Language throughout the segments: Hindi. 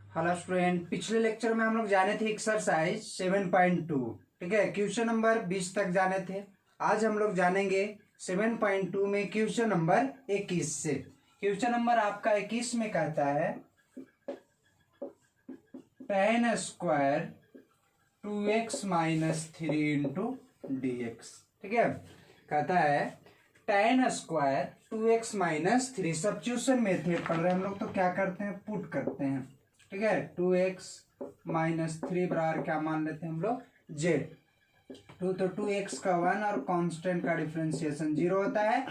हेलो स्टूडेंट, पिछले लेक्चर में हम लोग जाने थे एक्सरसाइज 7.2। ठीक है, क्वेश्चन नंबर 20 तक जाने थे। आज हम लोग जानेंगे 7.2 में क्वेश्चन नंबर 21 से। क्वेश्चन नंबर आपका 21 में कहता है tan square 2x minus 3 into d x. ठीक है, कहता है tan square 2x minus 3। Substitution method पढ़ रहे हैं हम लोग, तो क्या करते हैं, पुट करते हैं। ठीक है, 2x माइनस 3 बराबर क्या मान लेते हैं हम लोग, z। तो 2x का 1 और कांस्टेंट का डिफरेंशिएशन 0 होता है।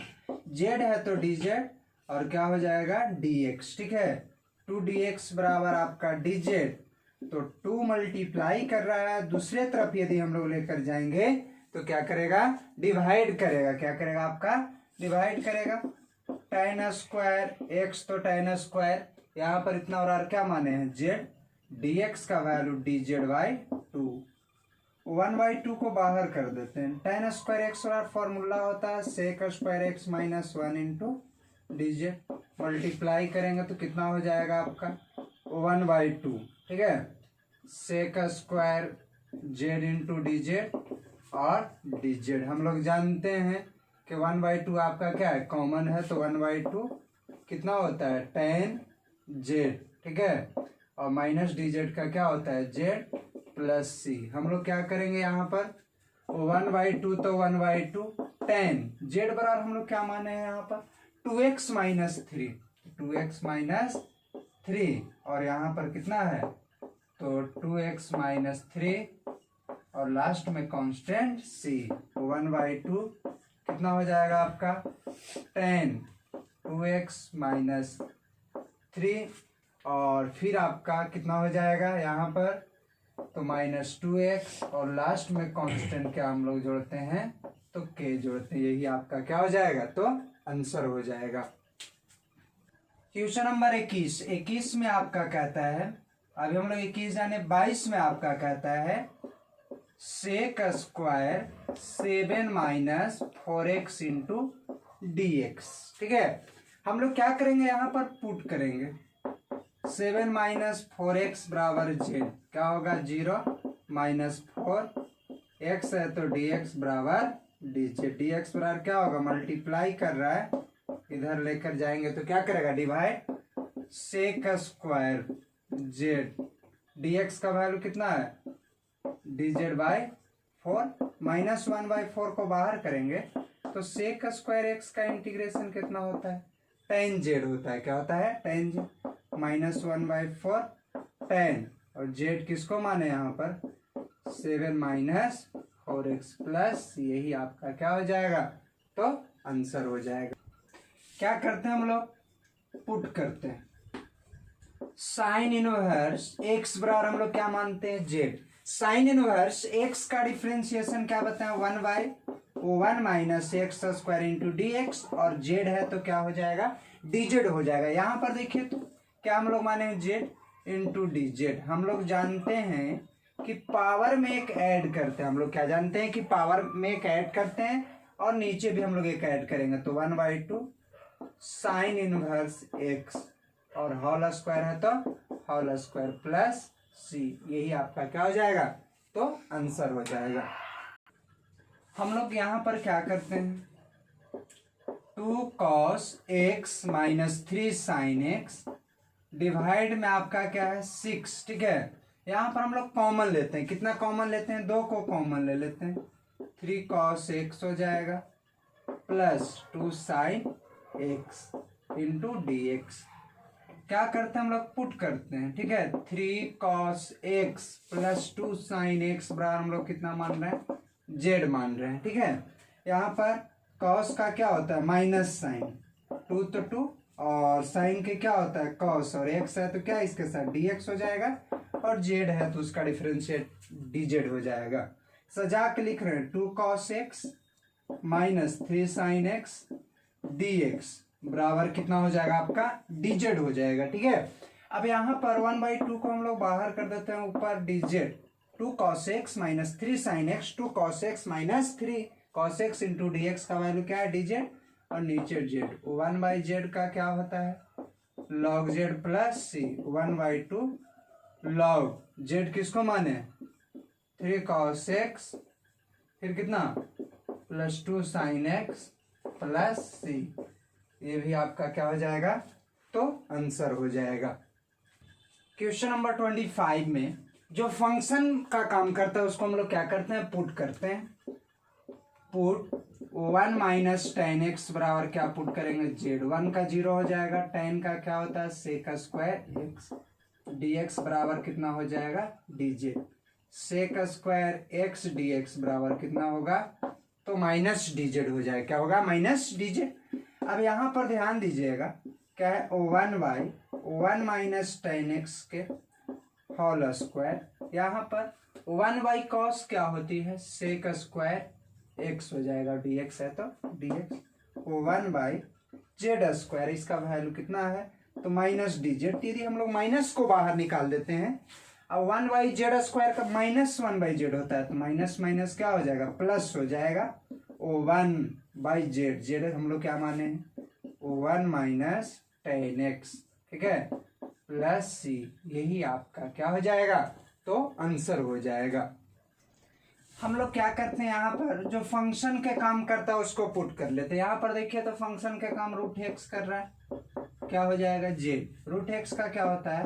z है तो dz और क्या हो जाएगा dx। ठीक है, 2dx बराबर आपका dz, तो 2 मल्टीप्लाई कर रहा है। दूसरे तरफ यदि हम लोग लेकर जाएंगे तो क्या करेगा, डिवाइड करेगा। क्या करेगा, आपका डिवाइड करेगा। tan स्क्वायर x तो tan स्क्वायर यहाँ पर इतना और क्या माने हैं z, dx का वैल्यू dz/2। 1/2 को बाहर कर देते हैं। tan स्क्वायर x और फॉर्मूला होता है sec square x minus 1 into dz। Multiply करेंगे तो कितना हो जाएगा आपका 1/2। ठीक है, sec square z into dz और dz हम लोग जानते हैं कि 1/2 आपका क्या है, कॉमन है, तो 1/2 कितना होता है tan z। ठीक है, और माइनस dz का क्या होता है z प्लस c। हम लोग क्या करेंगे यहाँ पर 1/2 तो 1/2 tan z बराबर हम लोग क्या माने हैं यहाँ पर 2x माइनस 3। 2x माइनस 3 और यहाँ पर कितना है, तो 2x माइनस 3 और लास्ट में कांस्टेंट c। 1/2 कितना हो जाएगा आपका tan 2x माइनस 3 और फिर आपका कितना हो जाएगा यहाँ पर, तो माइनस 2x और लास्ट में कांस्टेंट क्या हम लोग जोड़ते हैं, तो k जोड़ते हैं। यही आपका क्या हो जाएगा, तो आंसर हो जाएगा। क्वेश्चन नंबर 21 में आपका कहता है, अभी हम लोग 21 जाने 22 में आपका कहता है sec square 7 minus 4x into d x. ठीक है, हम लोग क्या करेंगे यहाँ पर पुट करेंगे। 7 माइनस 4x बराबर z, क्या होगा 0 माइनस 4x है तो dx बराबर dz। dx बराबर क्या होगा, मल्टीप्लाई कर रहा है, इधर लेकर जाएंगे तो क्या करेगा divide. Sec square z, dx का वैल्यू कितना है dz/4 माइनस 1/4 को बाहर करेंगे तो सेक स्क्वायर x का इंटीग्रेशन कितना होता है, tan z होता है। क्या होता है tan z माइनस 1/4 tan और z किसको माने यहाँ पर 7 माइनस 4x प्लस, यही आपका क्या हो जाएगा, तो आंसर हो जाएगा। क्या करते हैं हम लोग, पुट करते हैं। साइन इनवर्स x बराबर हम लोग क्या मानते हैं z। साइन इनवर्स x का डिफरेंशिएशन क्या बताएं 1/1 minus x square into d x और z है तो क्या हो जाएगा dz हो जाएगा। यहाँ पर देखिए तो क्या हम लोग माने z इंटू dz। हम लोग जानते हैं कि पावर में एक ऐड करते हैं। हम लोग क्या जानते हैं कि पावर में एक ऐड करते हैं और नीचे भी हम लोग एक ऐड करेंगे, तो 1/2 साइन इनवर्स x और होल स्क्वायर है तो होल स्क्वायर प्लस c। यही आपका क्या हो जाएगा, तो आंसर हो जाएगा। हम लोग यहाँ पर क्या करते हैं 2 cos x minus 3 sin x divide में आपका क्या है 6। ठीक है, यहाँ पर हम लोग कॉमन लेते हैं। कितना कॉमन लेते हैं, 2 को कॉमन ले लेते हैं, 3 cos x हो जाएगा plus 2 sin x into d x. क्या करते हैं हम लोग पुट करते हैं। ठीक है, 3 cos x plus 2 sin x बराबर हम लोग कितना मान रहे हैं, z मान रहे हैं। ठीक है, यहाँ पर cos का क्या होता है माइनस साइन, 2 तो 2 और साइन के क्या होता है cos और x है तो क्या इसके साथ dx हो जाएगा और z है तो उसका डिफरेंशिएट dz हो जाएगा। सजा के लिख रहे हैं 2 cos x minus 3 sin x dx बराबर कितना हो जाएगा आपका dz हो जाएगा। ठीक है, अब यहाँ पर 1/2 को हम लोग बाहर कर देते हैं, ऊपर dz 2 cos x minus 3 sin x 2 cos x minus 3 cos x into d x का वैल्यू क्या है dz और नीचे z। 1/z का क्या होता है log z plus c। 1/2 log Z किसको माने 3 cos x, फिर कितना +2 sin x प्लस सी। ये भी आपका क्या हो जाएगा, तो आंसर हो जाएगा। क्वेश्चन नंबर 25 में जो फंक्शन का काम करता है उसको हम लोग क्या करते हैं, पुट करते हैं। पुट 1 माइनस टेन एक्स बराबर क्या पुट करेंगे, जेड। 1 का 0 हो जाएगा, टेन का क्या होता है sec square x, d x बराबर कितना हो जाएगा d z. Sec square x d x बराबर कितना होगा, तो माइनस डी जेड हो जाएगा। क्या होगा, माइनस डी जेड। अब यहाँ पर ध्यान दीजिएगा, क्या है 1 माइनस टेन एक्स के होल स्क्वायर। यहाँ पर 1 कॉस क्या होती है, सेक स्क्वायर एक्स हो जाएगा, डी एक्स है तो डी एक्स। 1 जेड स्क्वायर, इसका वैल्यू कितना है, तो माइनस डी जेड। यदि हम लोग माइनस को बाहर निकाल देते हैं, अब 1 जेड स्क्वायर का माइनस 1 जेड होता है, तो माइनस माइनस क्या हो जाएगा, प्लस हो जाएगा। 1 जेड, जेड हम लोग क्या माने हैं 1 माइनस टेन एक्स, ठीक है, प्लस सी। यही आपका क्या हो जाएगा, तो आंसर हो जाएगा। हम लोग क्या करते हैं, यहाँ पर जो फंक्शन के काम करता है उसको पुट कर लेते हैं। यहाँ पर देखिए तो फंक्शन के काम रूट एक्स कर रहा है, क्या हो जाएगा जेड। रूट एक्स का क्या होता है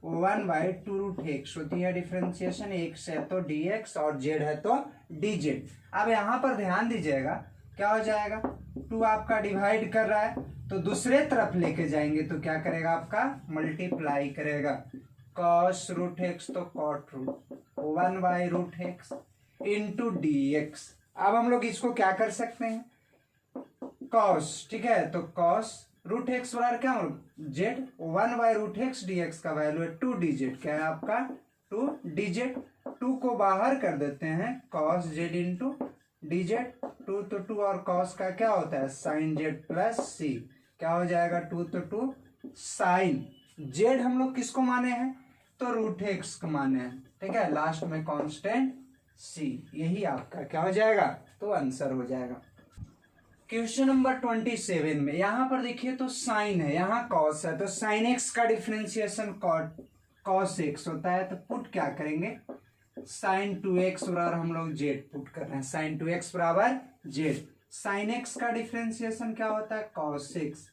1/2 रूट एक्स होती है डिफरेंशिएशन, एक्स है तो डी एक्स और जेड है तो डी जेड। अब यहाँ पर ध्यान दीजिएगा क्या हो जाएगा, 2 आपका डिवाइड कर रहा है तो दूसरे तरफ लेके जाएंगे तो क्या करेगा, आपका मल्टीप्लाई करेगा। कॉस रूट एक्स तो कॉट रूट 1/रूट एक्स इंटू डी एक्स। अब हम लोग इसको क्या कर सकते हैं, कॉस, ठीक है, तो कॉस रूट एक्स बराबर क्या जेड, 1/रूट एक्स डी एक्स का वैल्यू है 2 डी जेड। क्या है आपका 2 डी जेड। 2 को बाहर कर देते हैं, cos Z into D Z. 2 तो 2 और कॉस का क्या होता है साइन जेड प्लस सी। क्या हो जाएगा 2 तो 2 साइन जेड। हम लोग किसको माने हैं, तो रूट एक्स को माने हैं, ठीक है, लास्ट में कांस्टेंट सी। यही आपका क्या हो जाएगा, तो आंसर हो जाएगा। क्वेश्चन नंबर 27 में यहाँ पर देखिए तो साइन है, यहाँ कॉस है, तो साइन एक्स का डिफरेंशिएशन कॉस एक्स होता है, तो पुट क्या करेंगे, साइन 2x बराबर हम लोग जेड पुट कर रहे हैं, साइन 2x बराबर जेड। साइन एक्स का डिफरेंशिएशन क्या होता है कॉस एक्स,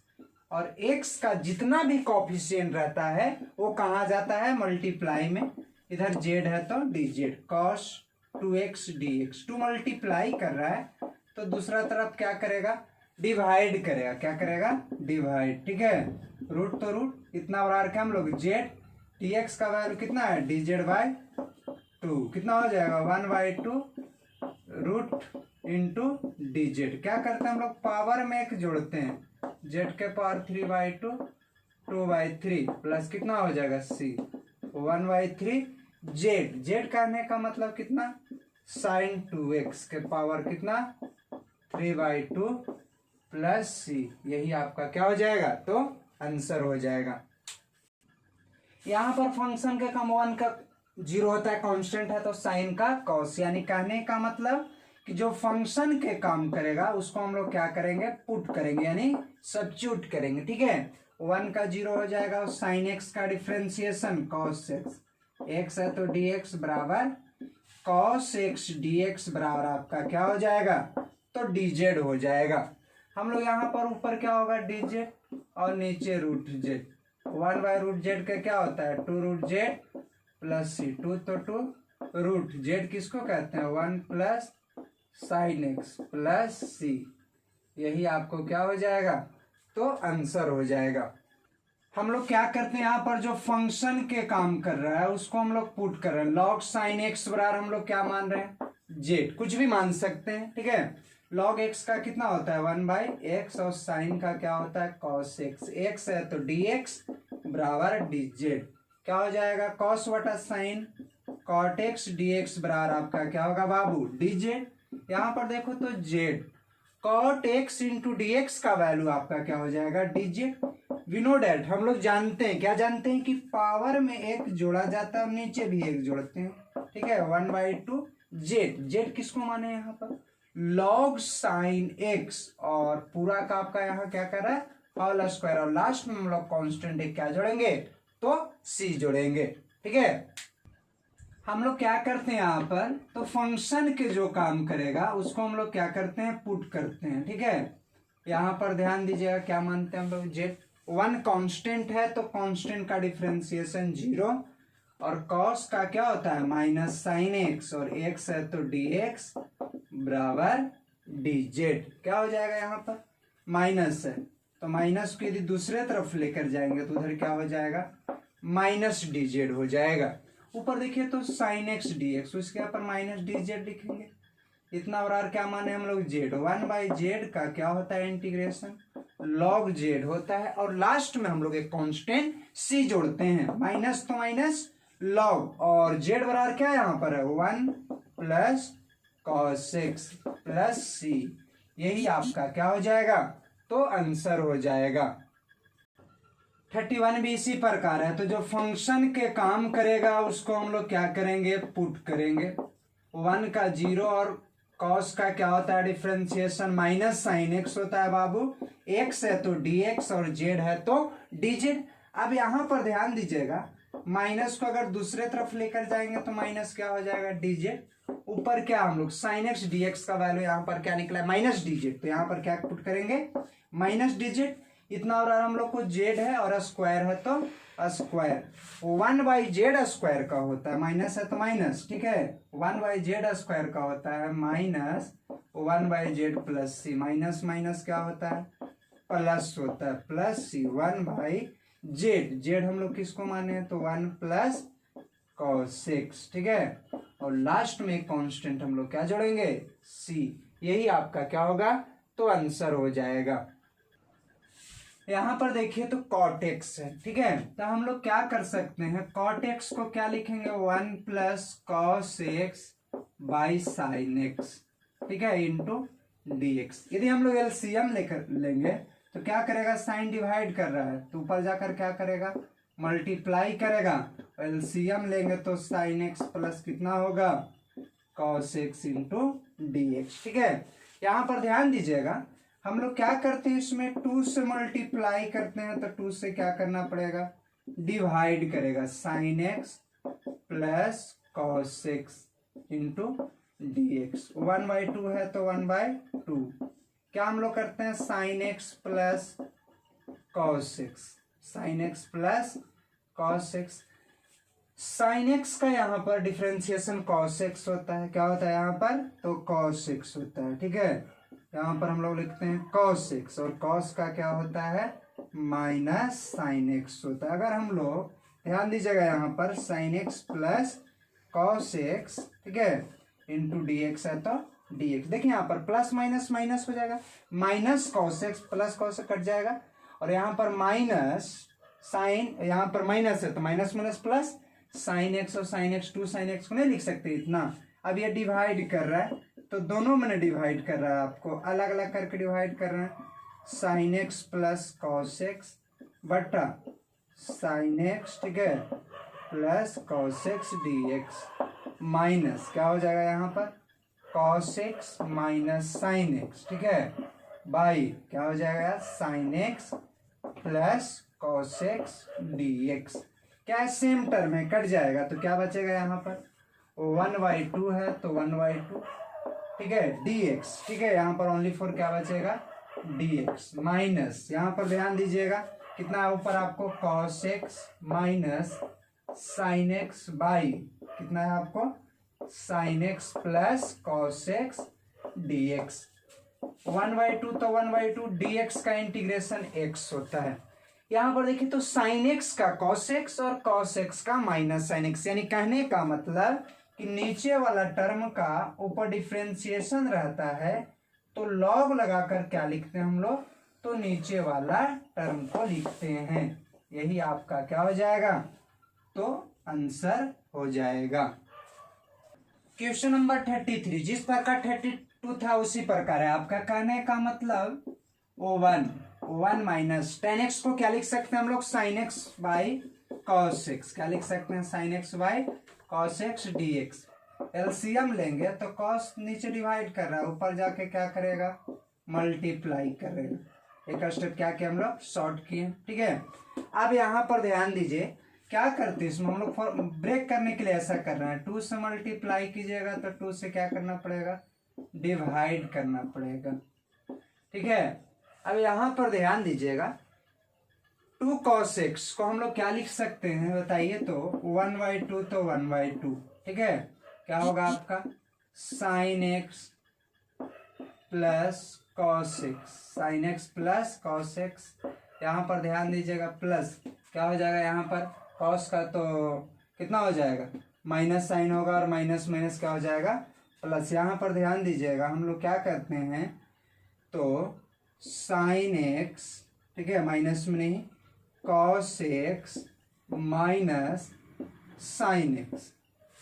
और x का जितना भी कॉफिशिएंट रहता है वो कहाँ जाता है मल्टीप्लाई में। इधर z है तो D Z, cos 2x dx, 2 multiply कर रहा है तो दूसरा तरफ क्या करेगा, डिवाइड करेगा। क्या करेगा, डिवाइड, ठीक है, रूट तो रूट इतना बराबर क्या हम लोग जेड, dx का वैल्यू कितना है डी जेड बाई 2, कितना हो जाएगा 1/2 रूट इंटू डी जेड। क्या करते हैं हम लोग पावर में एक जोड़ते हैं, जेड के पावर 3/2 2/3 प्लस कितना हो जाएगा सी 1/3 जेड। जेड करने का मतलब कितना साइन 2x के पावर कितना 3/2 प्लस सी। यही आपका क्या हो जाएगा, तो आंसर हो जाएगा। यहाँ पर फंक्शन के काम 1 का 0 होता है, कांस्टेंट है, तो साइन का कॉस, यानी कहने का मतलब कि जो फंक्शन के काम करेगा उसको हम लोग क्या करेंगे, पुट करेंगे, यानी सब्स्टिट्यूट करेंगे, ठीक है। 1 का 0 हो जाएगा और साइन एक्स का डिफरेंशिएशन कॉस एक्स, एक्स है तो डी एक्स बराबर कॉस एक्स डी एक्स बराबर आपका क्या हो जाएगा, तो डी जेड हो जाएगा। हम लोग यहाँ पर ऊपर क्या होगा डी जेड और नीचे रूट जेड। 1/रूट जेड का क्या होता है 2 रूट जेड प्लस सी, 2 तो 2 रूट जेड किसको कहते हैं 1 प्लस साइन एक्स प्लस सी। यही आपको क्या हो जाएगा, तो आंसर हो जाएगा। हम लोग क्या करते हैं, यहाँ पर जो फंक्शन के काम कर रहा है उसको हम लोग पुट कर रहे हैं। लॉग साइन एक्स बराबर हम लोग क्या मान रहे हैं जेड, कुछ भी मान सकते हैं, ठीक है। लॉग एक्स का कितना होता है 1/x और साइन का क्या होता है कॉस एक्स, एक्स है तो डी एक्स बराबर डी जेड। क्या हो जाएगा कॉस वटा sine cot x d x बराबर आपका क्या होगा बाबू डी जेड। यहाँ पर देखो तो z cot x into d x का वैल्यू आपका क्या हो जाएगा d z. We know that, हम लोग जानते हैं, क्या जानते हैं कि पावर में एक जोड़ा जाता है और नीचे भी एक जोड़ते हैं, ठीक है। 1/2 जेड, जेड किसको माने यहाँ पर लॉग साइन एक्स, और पूरा का आपका यहाँ क्या कर रहा है होल स्क्वायर, और लास्ट में हम लोग कांस्टेंट एक क्या जोड़ेंगे तो सी जोड़ेंगे। ठीक है। हम लोग क्या करते हैं यहाँ पर, तो फंक्शन के जो काम करेगा उसको हम लोग क्या करते हैं, पुट करते हैं। ठीक है, यहाँ पर ध्यान दीजिएगा क्या मानते हैं हम लोग, जेड वन कांस्टेंट है तो कांस्टेंट का डिफरेंशिएशन 0, और कॉस का क्या होता है माइनस साइन एक्स, और एक्स है तो डी एक्स बराबर डी जेड। क्या हो जाएगा यहाँ पर, माइनस है तो माइनस को यदि दूसरे तरफ लेकर जाएंगे तो उधर क्या हो जाएगा, माइनस डी जेड हो जाएगा। ऊपर देखिए तो साइन एक्स डी एक्स, उसके ऊपर माइनस डी जेड लिखेंगे। इतना और क्या माने हम लोग, जेड, 1/z का क्या होता है इंटीग्रेशन लॉग जेड होता है, और लास्ट में हम लोग एक कांस्टेंट सी जोड़ते हैं, माइनस तो माइनस लॉग, और जेड बराबर क्या यहाँ पर है 1 प्लस cos x प्लस सी। यही आपका क्या हो जाएगा, तो आंसर हो जाएगा। 31 भी इसी प्रकार है, तो जो फंक्शन के काम करेगा उसको हम लोग क्या करेंगे, पुट करेंगे। 1 का 0 और कॉस का क्या होता है डिफरेंशिएशन माइनस साइन एक्स होता है बाबू, एक्स है तो डी एक्स और जेड है तो डी जेड। अब यहाँ पर ध्यान दीजिएगा, माइनस को अगर दूसरे तरफ लेकर जाएंगे तो माइनस क्या हो जाएगा डी जेड, ऊपर क्या हम लोग साइन एक्स डी एक्स का वैल्यू यहाँ पर क्या निकला है माइनस डी जेड, तो यहाँ पर क्या पुट करेंगे माइनस डी जेड। इतना और हम लोग को जेड है और स्क्वायर है तो स्क्वायर, 1/z स्क्वायर का होता है, माइनस है तो माइनस, ठीक है 1/z स्क्वायर का होता है माइनस 1/z प्लस सी, माइनस माइनस क्या होता है प्लस होता है, प्लस सी 1/z, जेड हम लोग किसको माने हैं तो 1 प्लस cos x, ठीक है, और लास्ट में कांस्टेंट हम लोग क्या जोड़ेंगे सी। यही आपका क्या होगा, तो आंसर हो जाएगा। यहां पर देखिए तो cot x है, ठीक है, तो हम लोग क्या कर सकते हैं, cot x को क्या लिखेंगे 1 plus cos x by sine x, ठीक है, इंटू डी एक्स। यदि हम लोग एलसीएम लेकर लेंगे तो क्या करेगा, साइन डिवाइड कर रहा है तो ऊपर जाकर क्या करेगा मल्टीप्लाई करेगा, एलसीएम लेंगे तो साइन एक्स प्लस कितना होगा cos x into d x. ठीक है, यहाँ पर ध्यान दीजिएगा, हम लोग क्या करते हैं इसमें 2 से मल्टीप्लाई करते हैं तो 2 से क्या करना पड़ेगा डिवाइड करेगा, sine x plus cos x into d x, 1/2 है तो 1/2, क्या हम लोग करते हैं sine x plus cos x, sine x plus cos x, sine x का यहाँ पर डिफरेंशिएशन cos x होता है, क्या होता है यहाँ पर तो cos x होता है, ठीक है, यहाँ पर हम लोग लिखते हैं cos x, और cos का क्या होता है माइनस साइन एक्स होता है। अगर हम लोग ध्यान दीजिएगा यहाँ पर sine x plus cos x, ठीक है, इंटू डी एक्स है तो डी एक्स, देखिए यहाँ पर प्लस माइनस माइनस हो जाएगा, minus cos x plus cos x cut जाएगा, और यहाँ पर माइनस साइन, यहाँ पर माइनस है तो minus minus plus sine x, और साइन एक्स 2 साइन एक्स को नहीं लिख सकते इतना, अब ये डिवाइड कर रहा है तो दोनों में डिवाइड कर रहा है, आपको अलग अलग करके डिवाइड कर रहे हैं, sine x plus cos x बटा साइन एक्स, ठीक है, plus cos x D x, minus क्या हो जाएगा यहाँ पर cos x minus sine x, ठीक है, बाई क्या हो जाएगा sine x plus cos x D x, क्या सेम टर्म है कट जाएगा तो क्या बचेगा यहाँ पर 1/2 है तो 1/2, ठीक है, डी एक्स, ठीक है, यहाँ पर ओनली फॉर क्या बचेगा डी एक्स, माइनस यहाँ पर ध्यान दीजिएगा कितना ऊपर आपको cos x minus sine x by कितना है आपको sine x plus cos x D x, 1/2 तो 1/2, डी एक्स का इंटीग्रेशन x होता है। यहाँ पर देखिए तो साइन एक्स का cos x और cos x का माइनस साइन एक्स, यानी कहने का मतलब कि नीचे वाला टर्म का ऊपर डिफरेंशिएशन रहता है तो लॉग लगाकर क्या लिखते हैं हम लोग, तो नीचे वाला टर्म को लिखते हैं। यही आपका क्या हो जाएगा, तो आंसर हो जाएगा। क्वेश्चन नंबर 33 जिस प्रकार 32 था उसी प्रकार है, आपका कहने का मतलब O1 माइनस टेन एक्स को क्या लिख सकते हैं हम लोग sine x by cos x, क्या लिख सकते हैं sine x by cos x D x, LCM लेंगे तो cos नीचे डिवाइड कर रहा है, ऊपर जाके क्या करेगा मल्टीप्लाई करेगा, एक स्टेप क्या किया हम लोग शॉर्ट किए, ठीक है। अब यहाँ पर ध्यान दीजिए क्या करते हैं इसमें हम लोग ब्रेक करने के लिए ऐसा कर रहे हैं, 2 से मल्टीप्लाई कीजिएगा तो 2 से क्या करना पड़ेगा, डिवाइड करना पड़ेगा। ठीक है, अब यहाँ पर ध्यान दीजिएगा, 2 cos x को हम लोग क्या लिख सकते हैं बताइए, तो 1/2 तो 1/2। ठीक है, क्या होगा आपका sin x plus cos x, sin x plus cos x। यहाँ पर ध्यान दीजिएगा प्लस क्या हो जाएगा, यहाँ पर cos का तो कितना हो जाएगा, माइनस साइन होगा, और माइनस माइनस क्या हो जाएगा, प्लस। यहाँ पर ध्यान दीजिएगा हम लोग क्या करते हैं, तो साइन एक्स, ठीक है, माइनस में नहीं, cos x minus sine x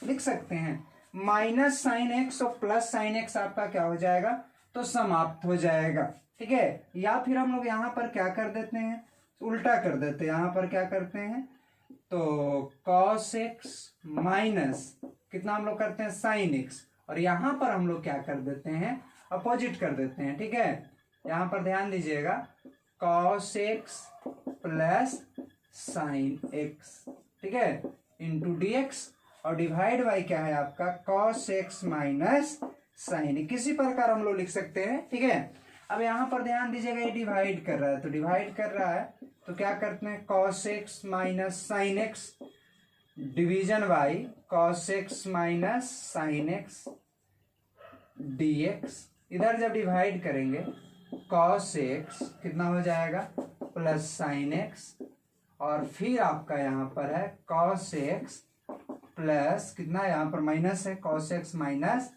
लिख सकते हैं। माइनस साइन एक्स और प्लस साइन एक्स आपका क्या हो जाएगा, तो समाप्त हो जाएगा। ठीक है, या फिर हम लोग यहाँ पर क्या कर देते हैं, उल्टा कर देते हैं। यहाँ पर क्या करते हैं, तो cos x माइनस कितना हम लोग करते हैं, साइन एक्स, और यहाँ पर हम लोग क्या कर देते हैं, अपोजिट कर देते हैं। ठीक है, यहाँ पर ध्यान दीजिएगा, cos x plus sine x, ठीक है, इंटू dx, और डिवाइड बाई क्या है आपका, cos x माइनस साइन। किसी प्रकार हम लोग लिख सकते हैं। ठीक है, अब यहाँ पर ध्यान दीजिएगा, ये डिवाइड कर रहा है, तो डिवाइड कर रहा है तो क्या करते हैं, cos x minus sine x division by cos x minus sine x dx। इधर जब डिवाइड करेंगे cos x कितना हो जाएगा, प्लस साइन एक्स, और फिर आपका यहाँ पर है cos x प्लस कितना, यहाँ पर माइनस है, cos x minus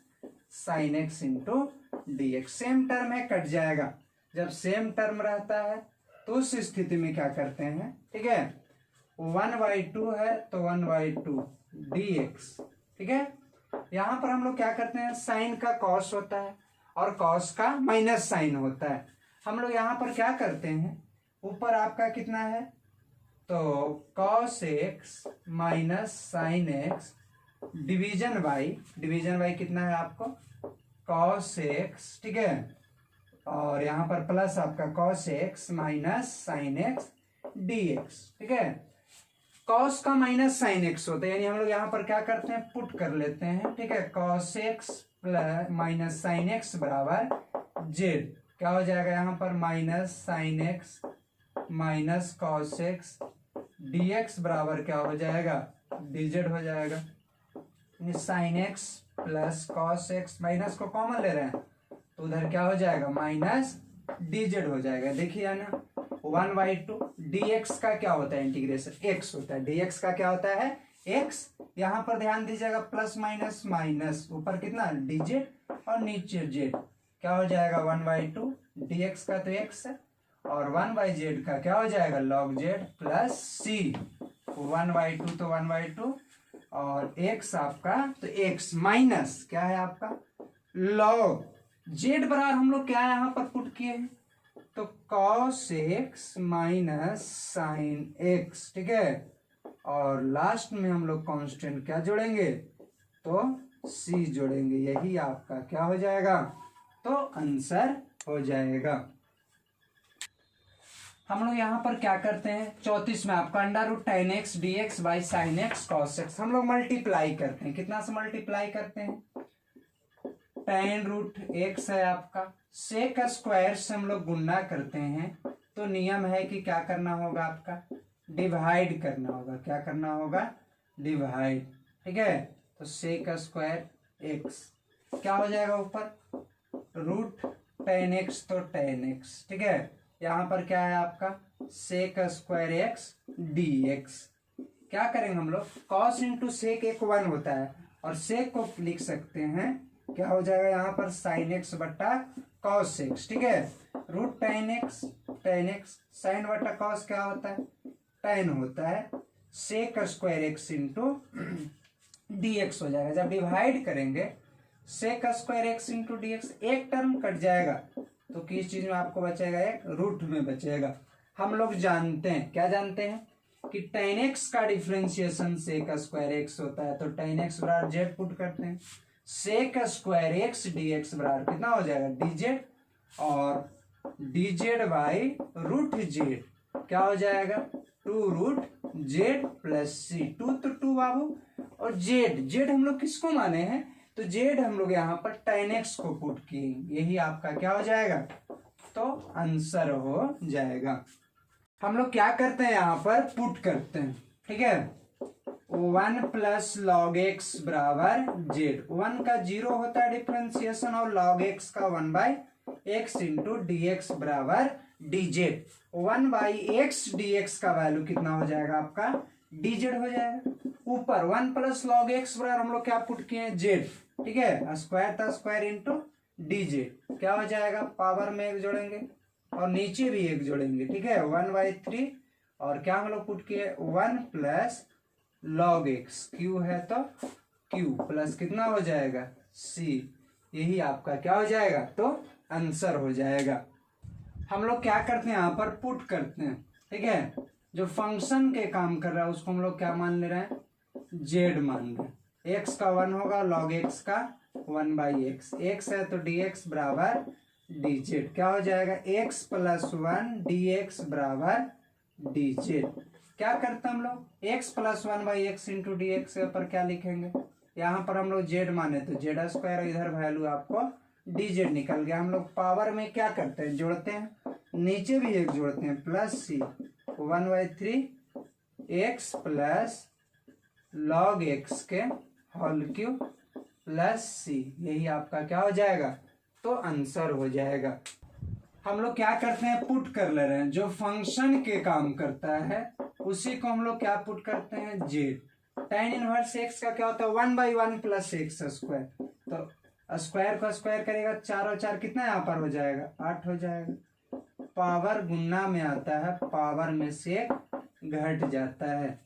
sine x into dx। Same term है, कट जाएगा। जब सेम टर्म रहता है तो उस स्थिति में क्या करते हैं, ठीक है, 1/2 है तो 1/2 dx। ठीक है, यहाँ पर हम लोग क्या करते हैं, साइन का cos होता है और cos का माइनस साइन होता है। हम लोग यहाँ पर क्या करते हैं, ऊपर आपका कितना है, तो cos x minus sine x division by कितना है आपको, cos x। ठीक है, और यहाँ पर प्लस आपका cos x minus sine x dx। ठीक है, cos का माइनस साइन एक्स होता है, यानी हम लोग यहाँ पर क्या करते हैं, पुट कर लेते हैं। ठीक है, cos x plus minus sine x बराबर z। क्या हो जाएगा यहाँ पर, minus sine x minus cos x dx बराबर क्या हो जाएगा, dz हो जाएगा। Sine x plus cos x, minus को कॉमन ले रहे हैं तो उधर क्या हो जाएगा, माइनस dz हो जाएगा। देखिए ना, 1/2 dx का क्या होता है, इंटीग्रेशन x होता है, dx का क्या होता है, x। यहाँ पर ध्यान दीजिएगा, प्लस माइनस माइनस, ऊपर कितना dz और नीचे z, क्या हो जाएगा 1/2 dx का तो x है, और 1/z का क्या हो जाएगा, log z प्लस c। 1/2 तो 1/2, और x आपका तो x माइनस क्या है आपका, log z बराबर हम लोग क्या यहाँ पर पुट किए हैं, तो cos x minus sine x। ठीक है, और लास्ट में हम लोग कांस्टेंट क्या जोड़ेंगे, तो c जोड़ेंगे। यही आपका क्या हो जाएगा, तो आंसर हो जाएगा। हम लोग यहाँ पर क्या करते हैं, 34 में आपका √10x dx by sine x cos x हम लोग मल्टीप्लाई करते हैं। कितना से मल्टीप्लाई करते हैं, tan√x है आपका, सेक स्क्वायर से हम लोग गुणा करते हैं, तो नियम है कि क्या करना होगा आपका, डिवाइड करना होगा। क्या करना होगा, डिवाइड। ठीक है, तो सेक स्क्वायर x क्या हो जाएगा, ऊपर √10x तो 10x। ठीक है, यहाँ पर क्या है आपका, सेक स्क्वायर x dx। क्या करेंगे हम लोग, cos इंटू सेक एक 1 होता है, और सेक को लिख सकते हैं, क्या हो जाएगा यहाँ पर, साइन एक्स बट्टा cos x। ठीक है, √10x साइन बट्टा cos क्या होता है, tan होता है, sec square x into dx हो जाएगा। जब डिवाइड करेंगे sec square x into dx, एक टर्म कट जाएगा तो किस चीज में आपको बचेगा, एक रूट में बचेगा। हम लोग जानते हैं, क्या जानते हैं, कि tan x का डिफरेंशिएशन सेक स्क्वायर x होता है, तो tan x बराबर z पुट करते हैं, सेक स्क्वायर x dx बराबर कितना हो जाएगा, dz, और dz बाई √z क्या हो जाएगा, 2√z प्लस सी। 2 तो 2 बाबू, और जेड हम लोग किसको माने हैं, तो जेड हम लोग यहाँ पर tan x को पुट किए, यही आपका क्या हो जाएगा, तो आंसर हो जाएगा। हम लोग क्या करते हैं यहाँ पर पुट करते हैं, ठीक है। 1 प्लस लॉग एक्स बराबर जेड, 1 का 0 होता है डिफ्रेंसिएशन, और लॉग एक्स का 1/x इंटू डी एक्स बराबर डी जेड। 1/x dx का वैल्यू कितना हो जाएगा आपका, डी जेड हो जाएगा। ऊपर 1 प्लस लॉग एक्स बराबर हम लोग क्या पुट किए हैं, जेड, ठीक है। स्क्वायर था स्क्वायर इंटू डी जेड, क्या हो जाएगा, पावर में एक जोड़ेंगे और नीचे भी एक जोड़ेंगे, ठीक है। 1/3 और क्या हम लोग पुट किए 1 प्लस लॉग एक्स, क्यू है तो क्यू प्लस कितना हो जाएगा सी, यही आपका क्या हो जाएगा, तो आंसर हो जाएगा। हम लोग क्या करते हैं यहाँ पर पुट करते हैं, ठीक है। जो फंक्शन के काम कर रहा है उसको हम लोग क्या मान ले रहे हैं, जेड मान रहे हैं। एक्स का 1 होगा, लॉग एक्स का 1/x, एक्स है तो डी एक्स बराबर डी जेड, क्या हो जाएगा x प्लस 1 डी एक्स बराबर डी जेड। क्या करते हैं हम लोग, x plus 1/x into d x पर क्या लिखेंगे, यहाँ पर हम लोग जेड माने तो जेड स्क्वायर, इधर वैल्यू आपको डी जेड निकल गया। हम लोग पावर में क्या करते हैं, जोड़ते हैं, नीचे भी एक जोड़ते हैं, प्लस सी 1/3 x प्लस लॉग एक्स के होल क्यूब प्लस सी, यही आपका क्या हो जाएगा, तो आंसर हो जाएगा। हम लोग क्या करते हैं पुट कर ले रहे हैं, जो फंक्शन के काम करता है उसी को हम लोग क्या पुट करते हैं, जेड। tan इनवर्स x का क्या होता है 1/1 प्लस एक्स स्क्वायर, तो स्क्वायर को स्क्वायर करेगा, 4 और 4 कितना यहाँ पर हो जाएगा 8 हो जाएगा। पावर गुना में आता है, पावर में से एक घट जाता है,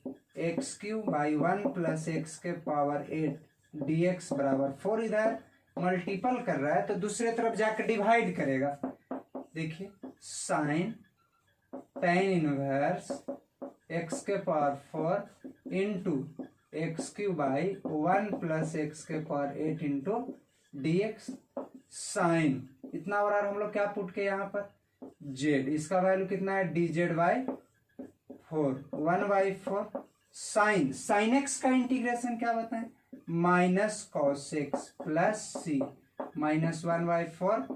x³/1 प्लस एक्स के पावर 8 dx बराबर 4। इधर मल्टीपल कर रहा है तो दूसरे तरफ जाकर डिवाइड करेगा, देखिए साइन tan इनवर्स x के power 4 into x³/1 plus x के power 8 into d x sine, इतना और हम लोग क्या पुट के यहाँ पर जेड, इसका वैल्यू कितना है डी जेड/4 1/4 साइन एक्स का इंटीग्रेशन क्या बताएं, माइनस कॉस एक्स प्लस सी माइनस 1/4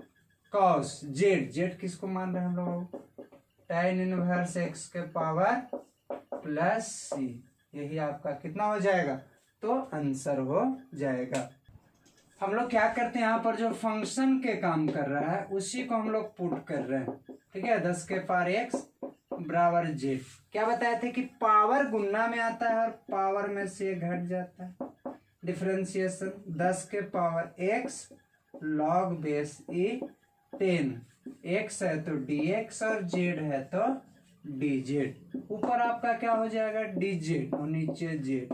कॉस जेड किसको मान रहे हैं हम लोग, tan इनवर्स एक्स के पावर प्लस सी, यही आपका कितना हो जाएगा, तो आंसर हो जाएगा। हम लोग क्या करते हैं यहाँ पर जो फंक्शन के काम कर रहा है उसी को हम लोग पुट कर रहे हैं, ठीक है। 10 के पावर एक्स बराबर जेड, क्या बताए थे कि पावर गुना में आता है और पावर में से घट जाता है, डिफरेंशिएशन 10 के पावर एक्स लॉग बेस ई 10, एक्स है तो डी एक्स और जेड है तो डी जेड। ऊपर आपका क्या हो जाएगा डी जेड और नीचे जेड।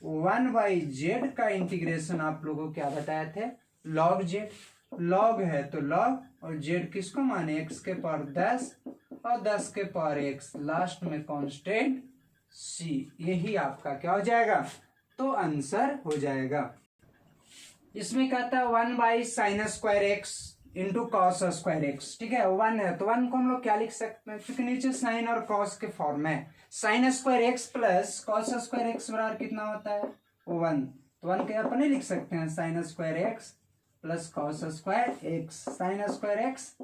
1/z का इंटीग्रेशन आप लोगों को क्या बताए थे, लॉग जेड, लॉग है तो लॉग और जेड किसको माने x के पावर 10 और 10 के पावर x, लास्ट में कांस्टेंट c, यही आपका क्या हो जाएगा, तो आंसर हो जाएगा। इसमें कहता है 1/sin² into cos square x, ठीक है। 1 है तो 1 को हम लोग क्या लिख सकते हैं, क्योंकि नीचे साइन और कॉस के फॉर्म है, sine square x plus cos square x बराबर कितना होता है 1, तो 1 के अपन नहीं लिख सकते हैं, sine square x plus cos square x, sine square x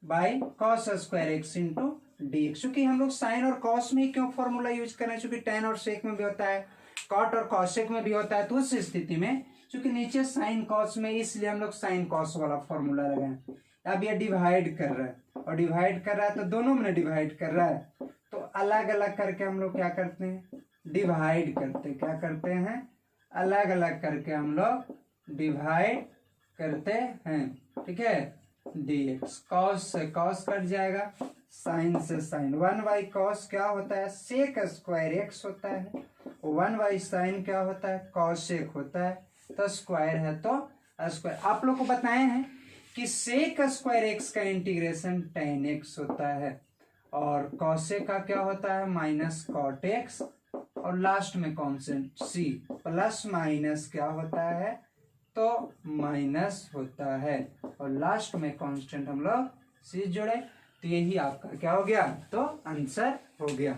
by cos square x into d x. क्योंकि हम लोग साइन और कॉस में क्यों फॉर्मूला यूज कर रहे हैं, क्योंकि tan और सेक में भी होता है, कॉट और कॉसेक में भी होता है, तो उस स्थिति में क्योंकि नीचे साइन कॉस में, इसलिए हम लोग साइन कॉस वाला फॉर्मूला लगाए। अब ये डिवाइड कर रहा है और डिवाइड कर रहा है तो दोनों में डिवाइड कर रहा है, तो अलग अलग करके हम लोग क्या करते हैं, डिवाइड करते, क्या करते हैं, अलग अलग करके हम लोग डिवाइड करते हैं, ठीक है। dx कॉस से कॉस कट जाएगा, साइन से साइन, 1/cos क्या होता है, सेक स्क्वायर एक्स होता है, 1/sin क्या होता है, कॉसेक होता है, तो स्क्वायर है तो स्क्वायर। आप लोग को बताए हैं कि सेक स्क्वायर एक्स का इंटीग्रेशन tan x होता है और कॉसेक का क्या होता है माइनस कॉट एक्स, और लास्ट में कॉन्स्टेंट c, प्लस माइनस क्या होता है तो माइनस होता है, और लास्ट में कांस्टेंट हम लोग c जोड़े, तो यही आपका क्या हो गया, तो आंसर हो गया।